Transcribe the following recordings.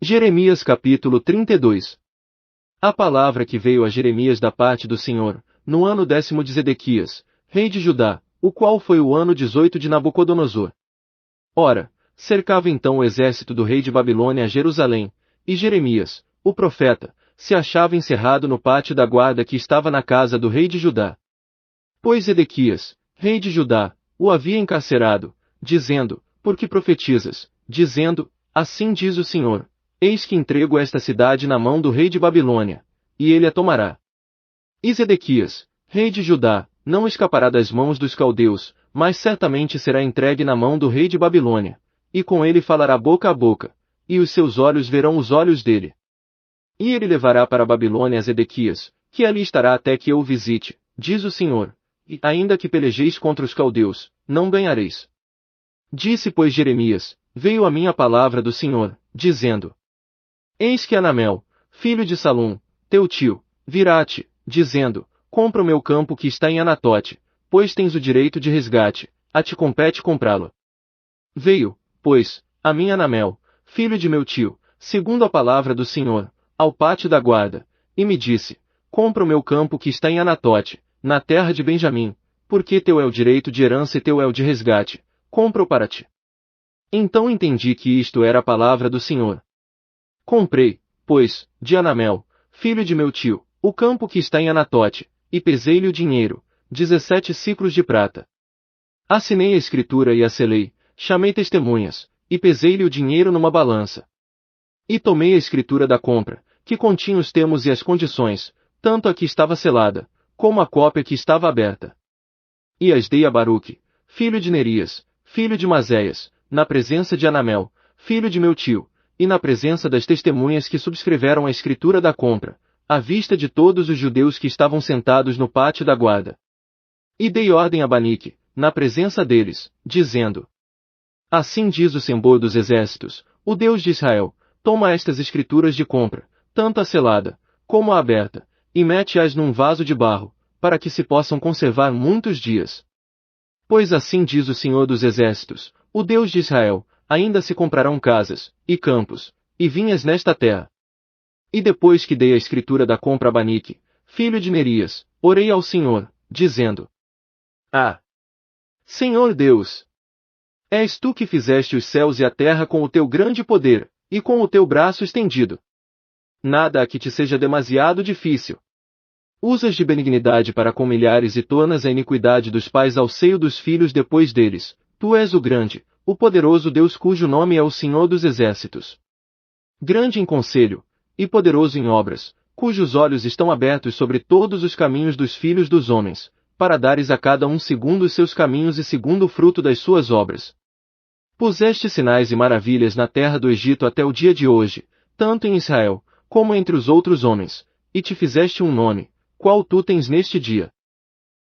Jeremias capítulo 32. A palavra que veio a Jeremias da parte do Senhor, no ano 10º de Zedequias, rei de Judá, o qual foi o ano 18 de Nabucodonosor. Ora, cercava então o exército do rei de Babilônia a Jerusalém, e Jeremias, o profeta, se achava encerrado no pátio da guarda que estava na casa do rei de Judá. Pois Zedequias, rei de Judá, o havia encarcerado, dizendo, por que profetizas, dizendo, assim diz o Senhor, eis que entrego esta cidade na mão do rei de Babilônia, e ele a tomará. E Zedequias, rei de Judá, não escapará das mãos dos caldeus, mas certamente será entregue na mão do rei de Babilônia, e com ele falará boca a boca, e os seus olhos verão os olhos dele. E ele levará para a Babilônia a Zedequias, que ali estará até que eu o visite, diz o Senhor, e ainda que pelejeis contra os caldeus, não ganhareis. Disse pois Jeremias, veio a mim a palavra do Senhor, dizendo: Eis que Anamel, filho de Salum, teu tio, virá-te, dizendo, compra o meu campo que está em Anatote, pois tens o direito de resgate, a te compete comprá-lo. Veio, pois, a mim Anamel, filho de meu tio, segundo a palavra do Senhor, ao pátio da guarda, e me disse, compra o meu campo que está em Anatote, na terra de Benjamim, porque teu é o direito de herança e teu é o de resgate, compra-o para ti. Então entendi que isto era a palavra do Senhor. Comprei, pois, de Anamel, filho de meu tio, o campo que está em Anatote, e pesei-lhe o dinheiro, 17 siclos de prata. Assinei a escritura e a selei, chamei testemunhas, e pesei-lhe o dinheiro numa balança. E tomei a escritura da compra, que continha os termos e as condições, tanto a que estava selada, como a cópia que estava aberta. E as dei a Baruque, filho de Nerias, filho de Mazéias, na presença de Anamel, filho de meu tio, e na presença das testemunhas que subscreveram a escritura da compra, à vista de todos os judeus que estavam sentados no pátio da guarda. E dei ordem a Banique, na presença deles, dizendo: Assim diz o Senhor dos exércitos, o Deus de Israel, toma estas escrituras de compra, tanto a selada, como a aberta, e mete-as num vaso de barro, para que se possam conservar muitos dias. Pois assim diz o Senhor dos exércitos, o Deus de Israel, ainda se comprarão casas, e campos, e vinhas nesta terra. E depois que dei a escritura da compra a Banique, filho de Nerias, orei ao Senhor, dizendo: Senhor Deus! És tu que fizeste os céus e a terra com o teu grande poder, e com o teu braço estendido. Nada há que te seja demasiado difícil. Usas de benignidade para com milhares e tornas a iniquidade dos pais ao seio dos filhos depois deles. Tu és o grande, o poderoso Deus cujo nome é o Senhor dos exércitos. Grande em conselho, e poderoso em obras, cujos olhos estão abertos sobre todos os caminhos dos filhos dos homens, para dares a cada um segundo os seus caminhos e segundo o fruto das suas obras. Puseste sinais e maravilhas na terra do Egito até o dia de hoje, tanto em Israel, como entre os outros homens, e te fizeste um nome, qual tu tens neste dia.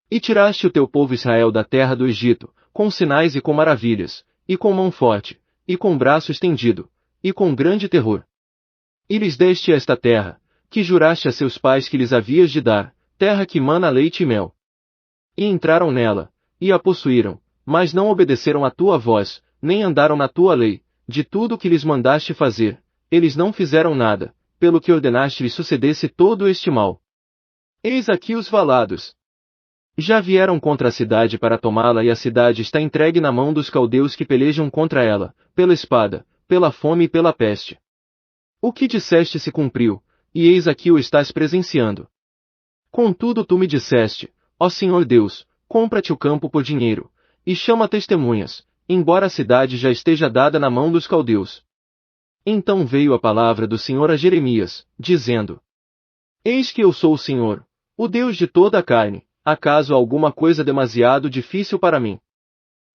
E tiraste o teu povo Israel da terra do Egito, com sinais e com maravilhas, e com mão forte, e com braço estendido, e com grande terror. E lhes deste esta terra, que juraste a seus pais que lhes havias de dar, terra que mana leite e mel. E entraram nela, e a possuíram, mas não obedeceram à tua voz, nem andaram na tua lei, de tudo o que lhes mandaste fazer, eles não fizeram nada, pelo que ordenaste lhes sucedesse todo este mal. Eis aqui os valados. Já vieram contra a cidade para tomá-la e a cidade está entregue na mão dos caldeus que pelejam contra ela, pela espada, pela fome e pela peste. O que disseste se cumpriu, e eis aqui o estás presenciando. Contudo tu me disseste, ó Senhor Deus, compra-te o campo por dinheiro, e chama testemunhas, embora a cidade já esteja dada na mão dos caldeus. Então veio a palavra do Senhor a Jeremias, dizendo: Eis que eu sou o Senhor, o Deus de toda a carne, acaso há alguma coisa demasiado difícil para mim?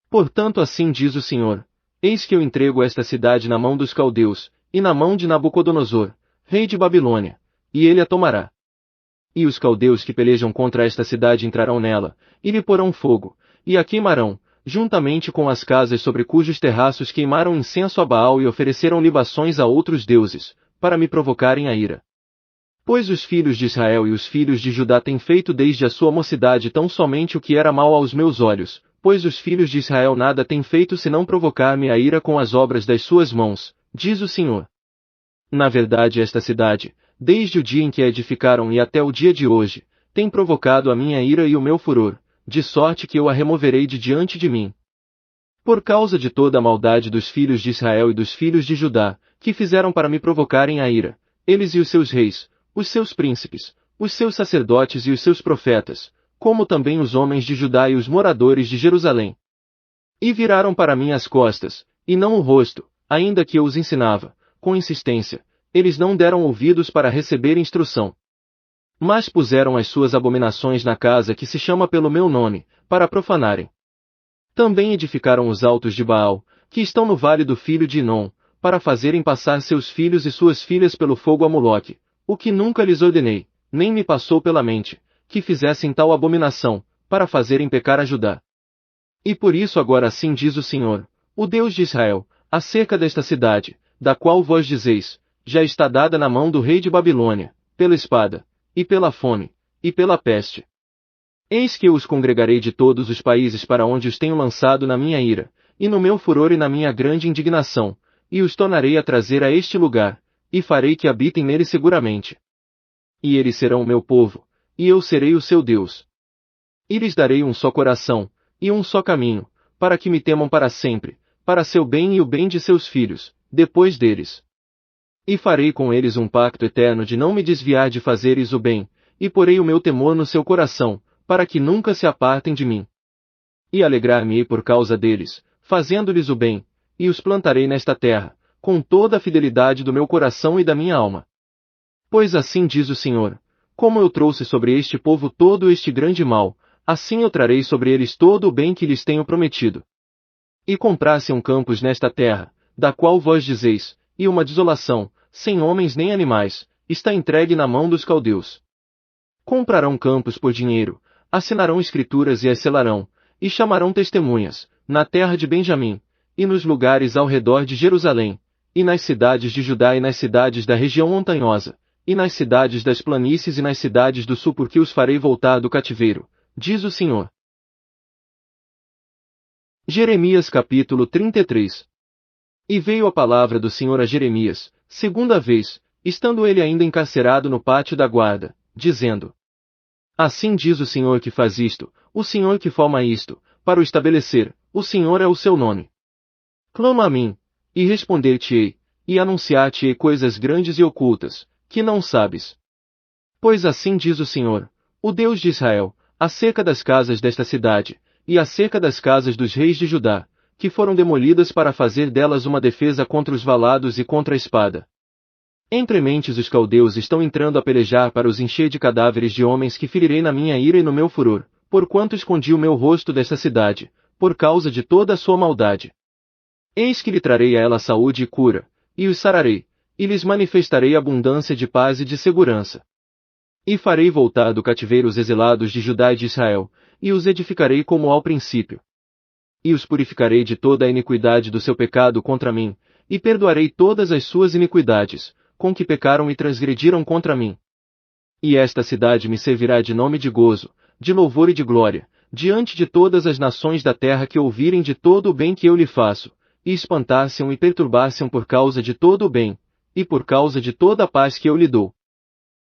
Portanto assim diz o Senhor, eis que eu entrego esta cidade na mão dos caldeus, e na mão de Nabucodonosor, rei de Babilônia, e ele a tomará. E os caldeus que pelejam contra esta cidade entrarão nela, e lhe porão fogo, e a queimarão, juntamente com as casas sobre cujos terraços queimaram incenso a Baal e ofereceram libações a outros deuses, para me provocarem a ira. Pois os filhos de Israel e os filhos de Judá têm feito desde a sua mocidade tão somente o que era mal aos meus olhos, pois os filhos de Israel nada têm feito senão provocar-me a ira com as obras das suas mãos, diz o Senhor. Na verdade, esta cidade, desde o dia em que a edificaram e até o dia de hoje, tem provocado a minha ira e o meu furor, de sorte que eu a removerei de diante de mim. Por causa de toda a maldade dos filhos de Israel e dos filhos de Judá, que fizeram para me provocarem a ira, eles e os seus reis, os seus príncipes, os seus sacerdotes e os seus profetas, como também os homens de Judá e os moradores de Jerusalém. E viraram para mim as costas, e não o rosto, ainda que eu os ensinava, com insistência, eles não deram ouvidos para receber instrução. Mas puseram as suas abominações na casa que se chama pelo meu nome, para profanarem. Também edificaram os altos de Baal, que estão no vale do filho de Inom, para fazerem passar seus filhos e suas filhas pelo fogo a Moloque, o que nunca lhes ordenei, nem me passou pela mente, que fizessem tal abominação, para fazerem pecar a Judá. E por isso agora assim diz o Senhor, o Deus de Israel, acerca desta cidade, da qual vós dizeis, já está dada na mão do rei de Babilônia, pela espada, e pela fome, e pela peste. Eis que eu os congregarei de todos os países para onde os tenho lançado na minha ira, e no meu furor e na minha grande indignação, e os tornarei a trazer a este lugar, e farei que habitem nele seguramente. E eles serão o meu povo, e eu serei o seu Deus. E lhes darei um só coração, e um só caminho, para que me temam para sempre, para seu bem e o bem de seus filhos, depois deles. E farei com eles um pacto eterno de não me desviar de fazeres o bem, e porei o meu temor no seu coração, para que nunca se apartem de mim. E alegrar-me-ei por causa deles, fazendo-lhes o bem, e os plantarei nesta terra, com toda a fidelidade do meu coração e da minha alma. Pois assim diz o Senhor, como eu trouxe sobre este povo todo este grande mal, assim eu trarei sobre eles todo o bem que lhes tenho prometido. E comprasse campos nesta terra, da qual vós dizeis, e uma desolação, sem homens nem animais, está entregue na mão dos caldeus. Comprarão campos por dinheiro, assinarão escrituras e as selarão, e chamarão testemunhas, na terra de Benjamim, e nos lugares ao redor de Jerusalém, e nas cidades de Judá e nas cidades da região montanhosa, e nas cidades das planícies e nas cidades do sul, porque os farei voltar do cativeiro, diz o Senhor. Jeremias capítulo 33. E veio a palavra do Senhor a Jeremias, segunda vez, estando ele ainda encarcerado no pátio da guarda, dizendo: Assim diz o Senhor que faz isto, o Senhor que forma isto, para o estabelecer, o Senhor é o seu nome. Clama a mim, e responder-te-ei, e anunciar-te-ei coisas grandes e ocultas, que não sabes. Pois assim diz o Senhor, o Deus de Israel, acerca das casas desta cidade, e acerca das casas dos reis de Judá, que foram demolidas para fazer delas uma defesa contra os valados e contra a espada. Entre mentes os caldeus estão entrando a pelejar para os encher de cadáveres de homens que ferirei na minha ira e no meu furor, porquanto escondi o meu rosto desta cidade, por causa de toda a sua maldade. Eis que lhe trarei a ela saúde e cura, e os sararei, e lhes manifestarei abundância de paz e de segurança. E farei voltar do cativeiro os exilados de Judá e de Israel, e os edificarei como ao princípio. E os purificarei de toda a iniquidade do seu pecado contra mim, e perdoarei todas as suas iniquidades, com que pecaram e transgrediram contra mim. E esta cidade me servirá de nome de gozo, de louvor e de glória, diante de todas as nações da terra que ouvirem de todo o bem que eu lhe faço, e espantar-se-ão e perturbar-se-ão por causa de todo o bem, e por causa de toda a paz que eu lhe dou.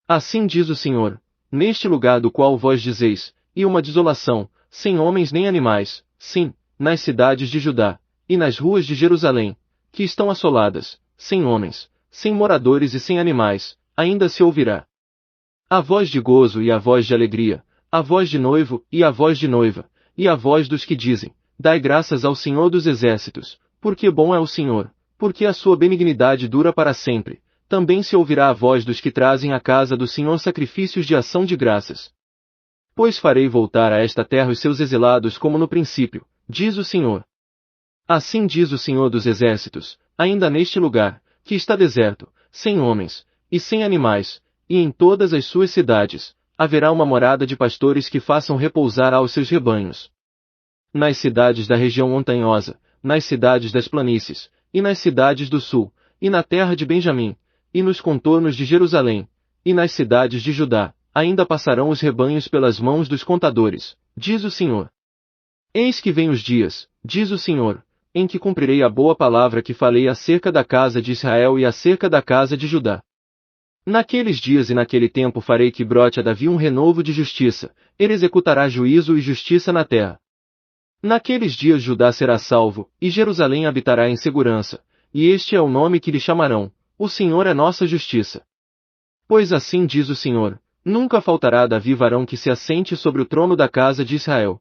Assim diz o Senhor, neste lugar do qual vós dizeis, e uma desolação, sem homens nem animais, sim, nas cidades de Judá, e nas ruas de Jerusalém, que estão assoladas, sem homens, sem moradores e sem animais, ainda se ouvirá a voz de gozo e a voz de alegria, a voz de noivo e a voz de noiva, e a voz dos que dizem, dai graças ao Senhor dos exércitos, porque bom é o Senhor, porque a sua benignidade dura para sempre. Também se ouvirá a voz dos que trazem à casa do Senhor sacrifícios de ação de graças. Pois farei voltar a esta terra os seus exilados como no princípio, diz o Senhor. Assim diz o Senhor dos exércitos, ainda neste lugar, que está deserto, sem homens, e sem animais, e em todas as suas cidades, haverá uma morada de pastores que façam repousar aos seus rebanhos. Nas cidades da região montanhosa, nas cidades das planícies, e nas cidades do sul, e na terra de Benjamim, e nos contornos de Jerusalém, e nas cidades de Judá, ainda passarão os rebanhos pelas mãos dos contadores, diz o Senhor. Eis que vem os dias, diz o Senhor, em que cumprirei a boa palavra que falei acerca da casa de Israel e acerca da casa de Judá. Naqueles dias e naquele tempo farei que brote a Davi um renovo de justiça, ele executará juízo e justiça na terra. Naqueles dias Judá será salvo, e Jerusalém habitará em segurança, e este é o nome que lhe chamarão: o Senhor é nossa justiça. Pois assim diz o Senhor, nunca faltará a Davi varão que se assente sobre o trono da casa de Israel.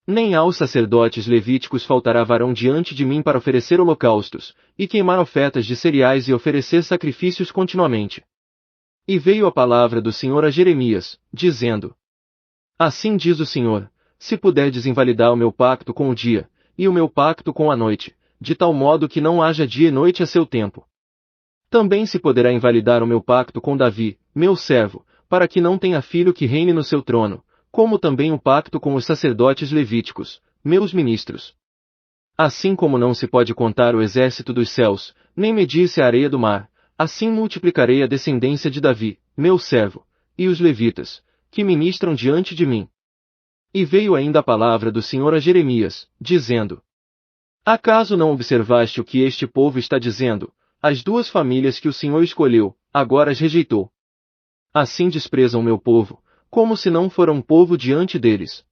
Nem aos sacerdotes levíticos faltará varão diante de mim para oferecer holocaustos, e queimar ofertas de cereais e oferecer sacrifícios continuamente. E veio a palavra do Senhor a Jeremias, dizendo: Assim diz o Senhor, se puderdes invalidar o meu pacto com o dia, e o meu pacto com a noite, de tal modo que não haja dia e noite a seu tempo. Também se poderá invalidar o meu pacto com Davi, meu servo, para que não tenha filho que reine no seu trono, como também o pacto com os sacerdotes levíticos, meus ministros. Assim como não se pode contar o exército dos céus, nem medir-se a areia do mar, assim multiplicarei a descendência de Davi, meu servo, e os levitas, que ministram diante de mim. E veio ainda a palavra do Senhor a Jeremias, dizendo: Acaso não observaste o que este povo está dizendo? As duas famílias que o Senhor escolheu, agora as rejeitou. Assim desprezam o meu povo, como se não fora um povo diante deles.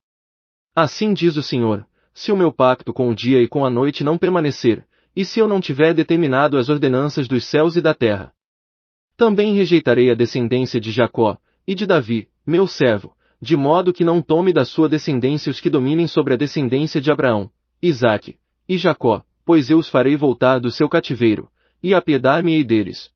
Assim diz o Senhor, se o meu pacto com o dia e com a noite não permanecer, e se eu não tiver determinado as ordenanças dos céus e da terra. Também rejeitarei a descendência de Jacó, e de Davi, meu servo, de modo que não tome da sua descendência os que dominem sobre a descendência de Abraão, Isaque e Jacó, pois eu os farei voltar do seu cativeiro, e apiedar-me-ei deles.